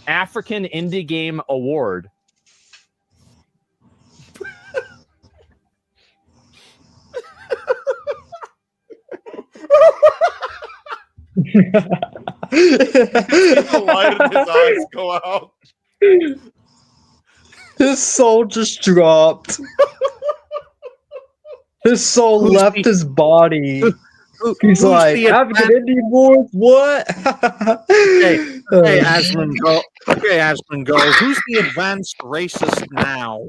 African Indie Game Award. Why did his eyes go out? His soul just dropped. His soul left his body. He's like, African Indie Awards, what? Okay, Asmongold. Okay, Asmongold. Who's the advanced racist now?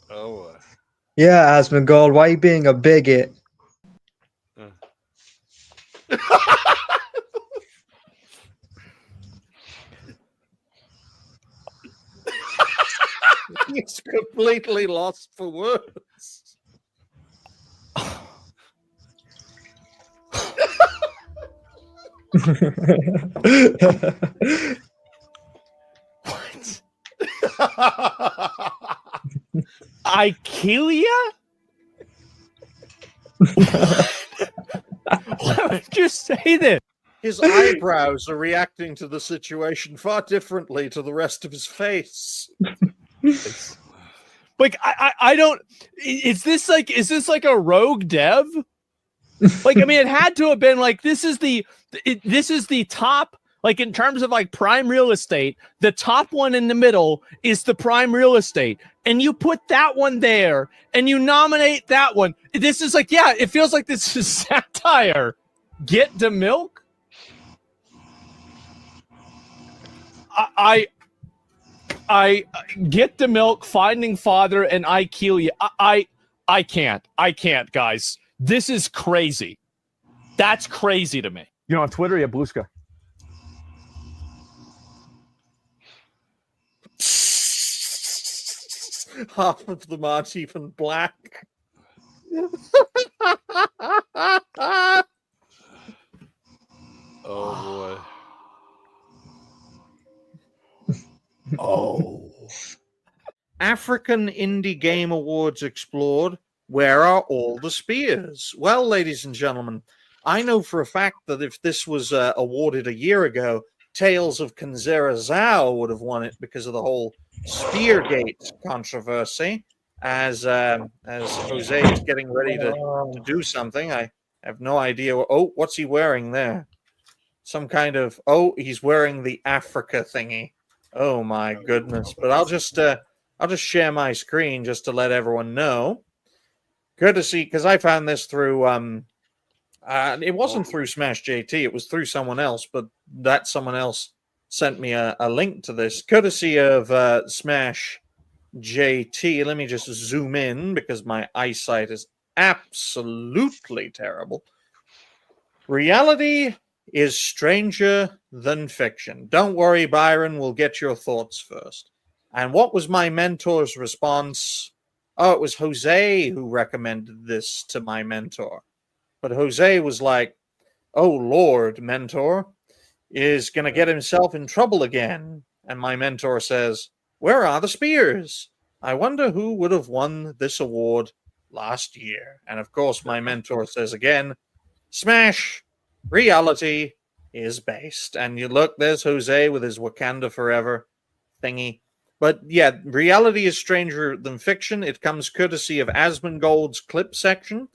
Oh. Yeah, Asmongold, why are you being a bigot? He's completely lost for words. What? Ikelia? Why would you say this? His eyebrows are reacting to the situation far differently to the rest of his face. Like I don't. Is this like a rogue dev? Like, I mean, it had to have been like this is the top. Like, in terms of like prime real estate, the top one in the middle is the prime real estate, and you put that one there, and you nominate that one. This is like, yeah, it feels like this is satire. Get the milk. I get the milk, Finding Father, and Ikelia. I can't, guys. This is crazy. That's crazy to me. You know, on Twitter, you have Blueska. Half of them aren't even black. Oh boy. Oh. African Indie Game Awards explored. Where are all the spears? Well, ladies and gentlemen, I know for a fact that if this was awarded a year ago, Tales of Kanzera Zhao would have won it because of the whole Speargate controversy. As Jose is getting ready to do something, I have no idea. Oh, what's he wearing there? Some kind of... Oh, he's wearing the Africa thingy. Oh my goodness! But I'll just share my screen just to let everyone know. Courtesy, because I found this through it wasn't through Smash JT, it was through someone else, but that someone else sent me a link to this, courtesy of Smash JT. Let me just zoom in because my eyesight is absolutely terrible. Reality is stranger than fiction. Don't worry, Byron, we'll get your thoughts first. And what was my mentor's response? Oh, it was Jose who recommended this to my mentor. But Jose was like, oh, Lord, mentor, is going to get himself in trouble again. And my mentor says, where are the spears? I wonder who would have won this award last year. And of course, my mentor says again, Smash, reality is based. And you look, there's Jose with his Wakanda Forever thingy. But yeah, reality is stranger than fiction. It comes courtesy of Asmongold's clip section,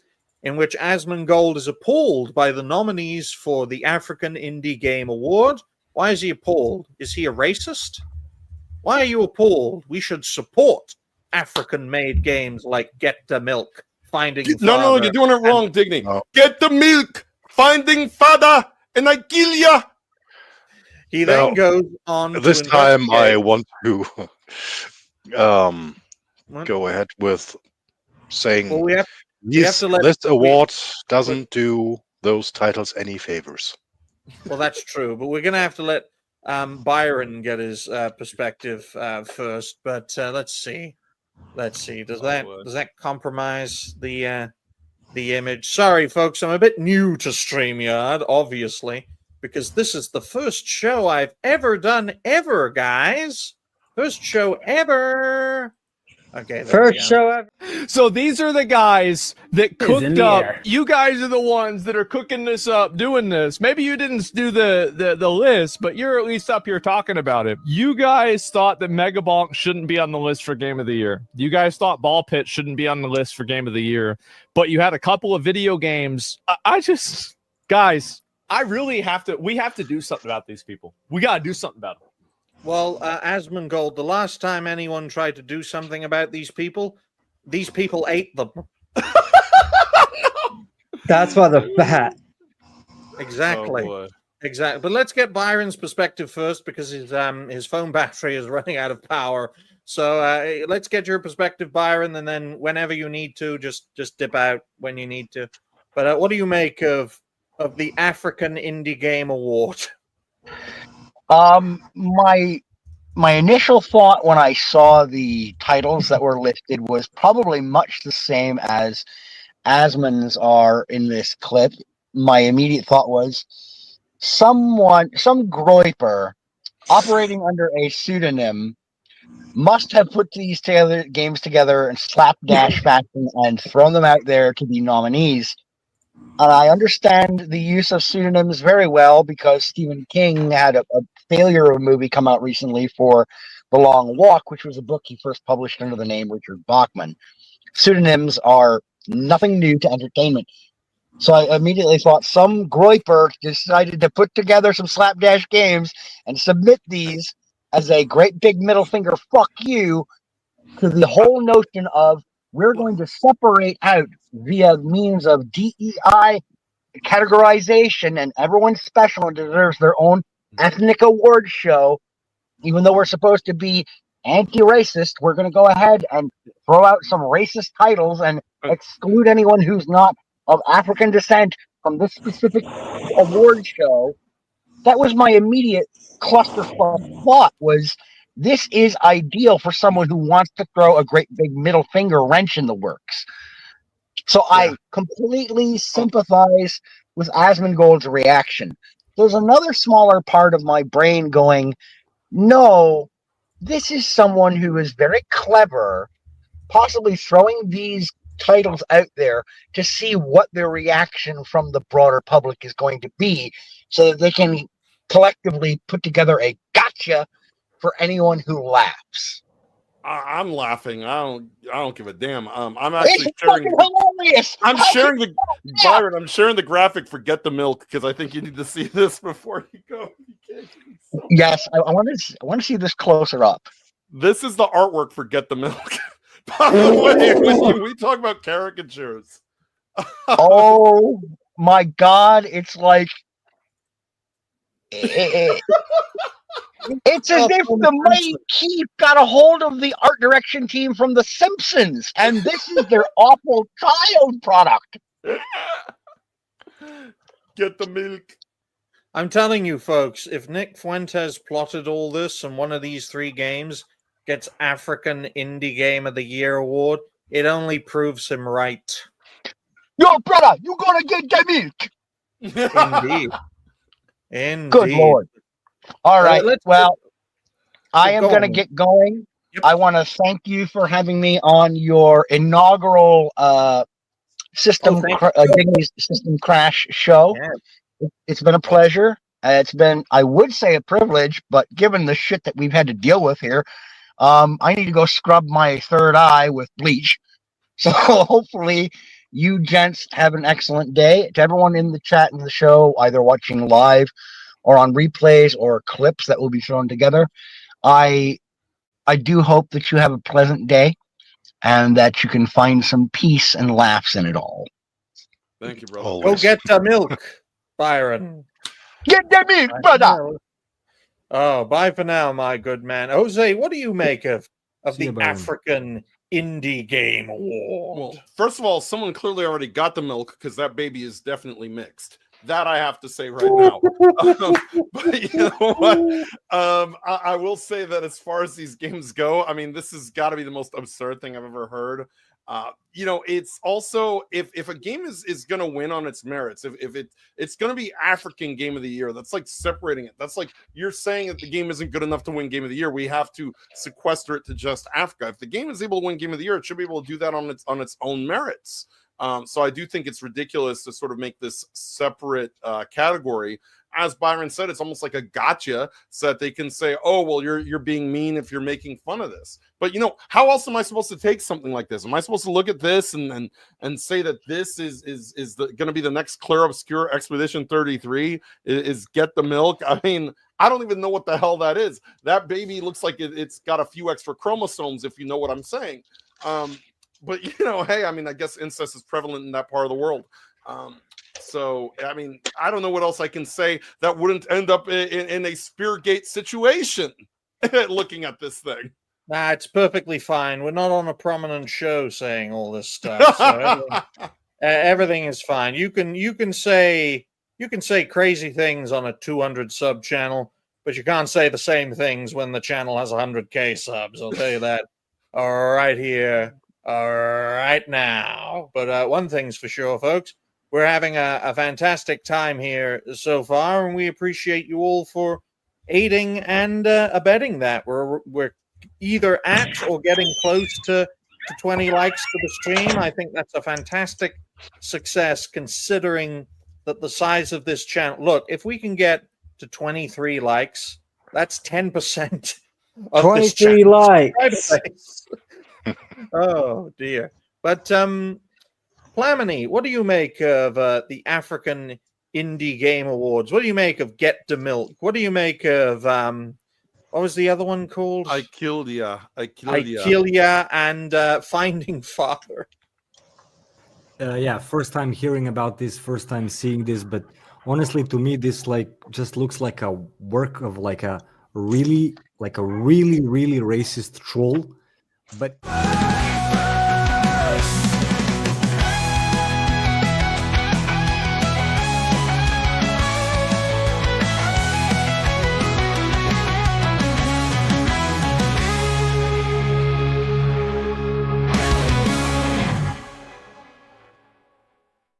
in which Asmongold is appalled by the nominees for the African Indie Game Award. Why is he appalled? Is he a racist? Why are you appalled? We should support African-made games like Get the Milk, Finding Father. No, you're doing it wrong, Digny. Get the milk, Finding Father, and Ikelia. He then goes on this to time I want to go ahead with saying this award doesn't do those titles any favors. Well, that's true, but we're going to have to let Byron get his perspective first. But let's see. Does that compromise the image? Sorry, folks, I'm a bit new to StreamYard, obviously, because this is the first show I've ever done ever, guys. First show ever. Okay, first show ever. So these are the guys that cooked up. You guys are the ones that are cooking this up, doing this. Maybe you didn't do the list, but you're at least up here talking about it. You guys thought that Mega Bonk shouldn't be on the list for Game of the Year. You guys thought Ball Pit shouldn't be on the list for Game of the Year. But you had a couple of video games. Guys, we have to do something about these people. We got to do something about them. Well, Asmongold, the last time anyone tried to do something about these people ate them. That's why they're fat. Exactly. Oh, exactly. But let's get Byron's perspective first because his phone battery is running out of power. So let's get your perspective, Byron, and then whenever you need to, just dip out when you need to. But what do you make of the African Indie Game Award? My initial thought when I saw the titles that were listed was probably much the same as Asmon's are in this clip. My immediate thought was some groiper operating under a pseudonym must have put these games together in slapdash fashion and thrown them out there to be nominees. And I understand the use of pseudonyms very well because Stephen King had a failure of a movie come out recently for The Long Walk, which was a book he first published under the name Richard Bachman. Pseudonyms are nothing new to entertainment. So I immediately thought some groiper decided to put together some slapdash games and submit these as a great big middle finger fuck you to the whole notion of we're going to separate out via means of DEI categorization, and everyone's special and deserves their own ethnic award show. Even though we're supposed to be anti-racist, we're going to go ahead and throw out some racist titles and exclude anyone who's not of African descent from this specific award show. That was my immediate clusterfuck thought, was this is ideal for someone who wants to throw a great big middle finger wrench in the works. So I completely sympathize with Asmongold's reaction. There's another smaller part of my brain going, no, this is someone who is very clever, possibly throwing these titles out there to see what their reaction from the broader public is going to be so that they can collectively put together a gotcha for anyone who laughs. I'm laughing. I don't give a damn. I'm actually sharing. Hilarious. Byron. I'm sharing the graphic for Get the Milk because I think you need to see this before you go. Yes, I want to see this closer up. This is the artwork for Get the Milk. By the way, when we talk about caricatures. Oh my God! It's like it's as if the mighty Keith got a hold of the art direction team from The Simpsons, and this is their awful child product. Get the milk. I'm telling you, folks, if Nick Fuentes plotted all this and one of these three games gets African Indie Game of the Year award, it only proves him right. Yo, brother, you gonna get the milk? Indeed. Indeed. Good Lord. All right. I am going to get going. Yep. I want to thank you for having me on your inaugural System Crash show. Yeah. It's been a pleasure. It's been, I would say, a privilege, but given the shit that we've had to deal with here, I need to go scrub my third eye with bleach. So hopefully you gents have an excellent day. To everyone in the chat and the show, either watching live or on replays or clips that will be thrown together, I do hope that you have a pleasant day and that you can find some peace and laughs in it all. Thank you, brother. Always. Go get the milk, Byron. Get the milk, brother. Oh, bye for now, my good man. Jose, what do you make of the African Indie Game Award? Well, first of all, someone clearly already got the milk because that baby is definitely mixed. That I have to say right now. But you know what? I will say that as far as these games go, I mean, this has got to be the most absurd thing I've ever heard. It's also if a game is going to win on its merits, if it's going to be African Game of the Year, that's like separating it. That's like you're saying that the game isn't good enough to win Game of the Year. We have to sequester it to just Africa. If the game is able to win Game of the Year, it should be able to do that on its own merits. So I do think it's ridiculous to sort of make this separate category. As Byron said, it's almost like a gotcha so that they can say, oh, well, you're being mean if you're making fun of this. But, how else am I supposed to take something like this? Am I supposed to look at this and say that this is going to be the next Clear Obscure Expedition 33 is Get the Milk? I mean, I don't even know what the hell that is. That baby looks like it's got a few extra chromosomes, if you know what I'm saying. But, hey, I mean, I guess incest is prevalent in that part of the world. So, I mean, I don't know what else I can say that wouldn't end up in a Speargate situation looking at this thing. Nah, it's perfectly fine. We're not on a prominent show saying all this stuff. So everything is fine. You can say crazy things on a 200 sub channel, but you can't say the same things when the channel has 100K subs. I'll tell you that right here, right now. But one thing's for sure, folks. We're having a fantastic time here so far, and we appreciate you all for aiding and abetting that. We're either at or getting close to 20 likes to the stream. I think that's a fantastic success, considering that the size of this channel. Look, if we can get to 23 likes, that's 10% of 23 likes. Oh dear. But Flamini, what do you make of the African Indie Game Awards? What do you make of Get the Milk? What do you make of what was the other one called? I killed ya and Finding Father. First time hearing about this, first time seeing this, but honestly, to me, this just looks like a work of a really racist troll. But